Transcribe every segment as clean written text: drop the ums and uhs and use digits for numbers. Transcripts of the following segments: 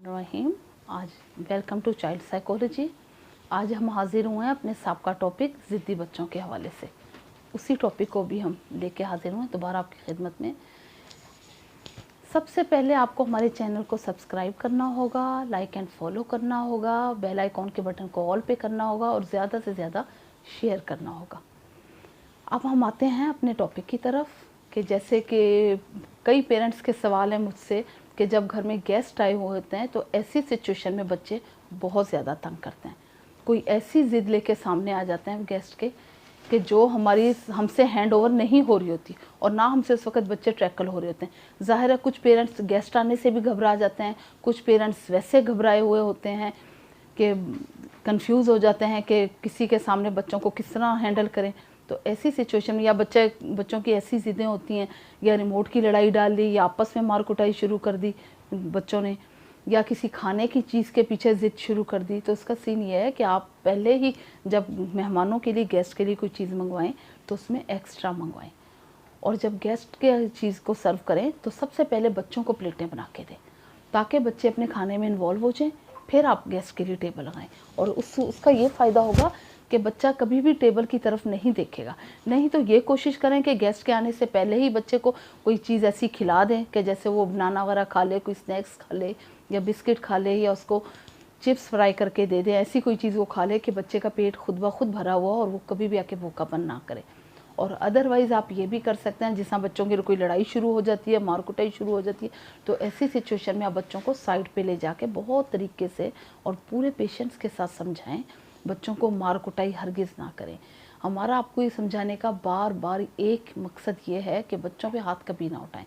रहीम। आज welcome to child psychology. आज हम हाजिर हुए हैं अपने सबका टॉपिक ज़िद्दी बच्चों के हवाले से। उसी टॉपिक को भी हम लेके हाजिर हुए दोबारा आपकी खिदमत में। सबसे पहले आपको हमारे चैनल को सब्सक्राइब करना होगा, लाइक एंड फॉलो करना होगा, बेल आइकॉन के बटन को ऑल पे करना होगा और ज़्यादा से ज़्यादा शेयर करना होगा। अब हम आते हैं अपने टॉपिक की तरफ कि जैसे कि कई पेरेंट्स के सवाल हैं मुझसे कि जब घर में गेस्ट आए हुए होते हैं तो ऐसी सिचुएशन में बच्चे बहुत ज़्यादा तंग करते हैं। कोई ऐसी ज़िद लेके सामने आ जाते हैं गेस्ट के कि जो हमसे हैंड ओवर नहीं हो रही होती और ना हमसे उस वक्त बच्चे टैकल हो रहे होते हैं। ज़ाहिर है कुछ पेरेंट्स गेस्ट आने से भी घबरा जाते हैं, कुछ पेरेंट्स वैसे घबराए हुए होते हैं कि कंफ्यूज हो जाते हैं कि किसी के सामने बच्चों को किस तरह हैंडल करें। तो ऐसी सिचुएशन में या बच्चों की ऐसी ज़िद्दें होती हैं, या रिमोट की लड़ाई डाल ली, या आपस में मार कुटाई शुरू कर दी बच्चों ने, या किसी खाने की चीज़ के पीछे ज़िद शुरू कर दी। तो इसका सीन ये है कि आप पहले ही जब मेहमानों के लिए, गेस्ट के लिए कोई चीज़ मंगवाएं तो उसमें एक्स्ट्रा मंगवाएं, और जब गेस्ट के चीज़ को सर्व करें तो सबसे पहले बच्चों को प्लेटें बना के दें ताकि बच्चे अपने खाने में इन्वॉल्व हो जाएं। फिर आप गेस्ट के लिए टेबल लगाएं और उसका ये फ़ायदा होगा कि बच्चा कभी भी टेबल की तरफ नहीं देखेगा। नहीं तो ये कोशिश करें कि गेस्ट के आने से पहले ही बच्चे को कोई चीज़ ऐसी खिला दें कि जैसे वो बनाना वगैरह खा ले, कोई स्नैक्स खा ले या बिस्किट खा ले, या उसको चिप्स फ्राई करके दे दें। ऐसी कोई चीज़ वो खा ले कि बच्चे का पेट खुद ब खुद भरा हुआ और वो कभी भी आके भूखापन ना करे। और अदरवाइज़ आप ये भी कर सकते हैं, जिस बच्चों की कोई लड़ाई शुरू हो जाती है, मार कुटाई शुरू हो जाती है, तो ऐसी सिचुएशन में आप बच्चों को साइड पे ले जाके बहुत तरीके से और पूरे पेशेंस के साथ समझाएं। बच्चों को मार कुटाई हरगिज़ ना करें। हमारा आपको ये समझाने का बार बार एक मकसद ये है कि बच्चों पे हाथ कभी ना उठाएं।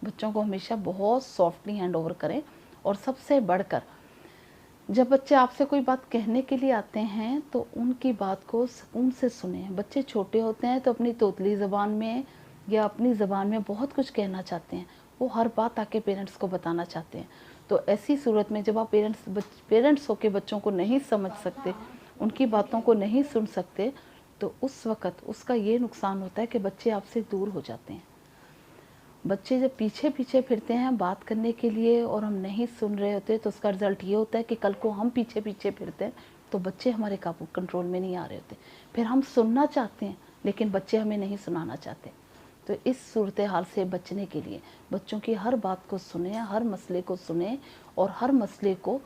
बच्चों को हमेशा बहुत सॉफ्टली हैंड ओवर करें। और सबसे बढ़कर जब बच्चे आपसे कोई बात कहने के लिए आते हैं तो उनकी बात को सुकून से सुने। बच्चे छोटे होते हैं तो अपनी तोतली ज़बान में या अपनी ज़बान में बहुत कुछ कहना चाहते हैं, वो हर बात आके पेरेंट्स को बताना चाहते हैं। तो ऐसी सूरत में जब आप पेरेंट्स होके बच्चों को नहीं समझ सकते, उनकी बातों को नहीं सुन सकते, तो उस वक़्त उसका ये नुकसान होता है कि बच्चे आपसे दूर हो जाते हैं। बच्चे जब पीछे पीछे फिरते हैं बात करने के लिए और हम नहीं सुन रहे होते तो उसका रिज़ल्ट ये होता है कि कल को हम पीछे पीछे फिरते हैं तो बच्चे हमारे काबू कंट्रोल में नहीं आ रहे होते। फिर हम सुनना चाहते हैं लेकिन बच्चे हमें नहीं सुनाना चाहते। तो इस सूरत हाल से बचने के लिए बच्चों की हर बात को सुने, हर मसले को सुने और हर मसले को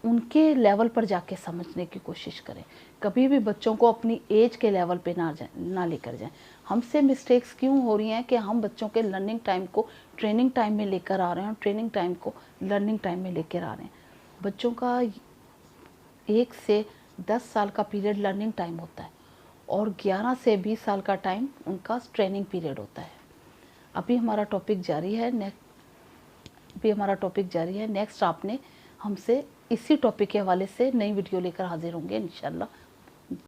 उनके लेवल पर जाके समझने की कोशिश करें। कभी भी बच्चों को अपनी एज के लेवल पे ना लेकर जाएं। हमसे मिस्टेक्स क्यों हो रही हैं कि हम बच्चों के लर्निंग टाइम को ट्रेनिंग टाइम में लेकर आ रहे हैं, ट्रेनिंग टाइम को लर्निंग टाइम में लेकर आ रहे हैं। बच्चों का 1 से 10 साल का पीरियड लर्निंग टाइम होता है और 11 से 20 साल का टाइम उनका ट्रेनिंग पीरियड होता है। अभी हमारा टॉपिक जारी है नेक्स्ट आपने हमसे इसी टॉपिक के हवाले से नई वीडियो लेकर हाजिर होंगे इंशाल्लाह।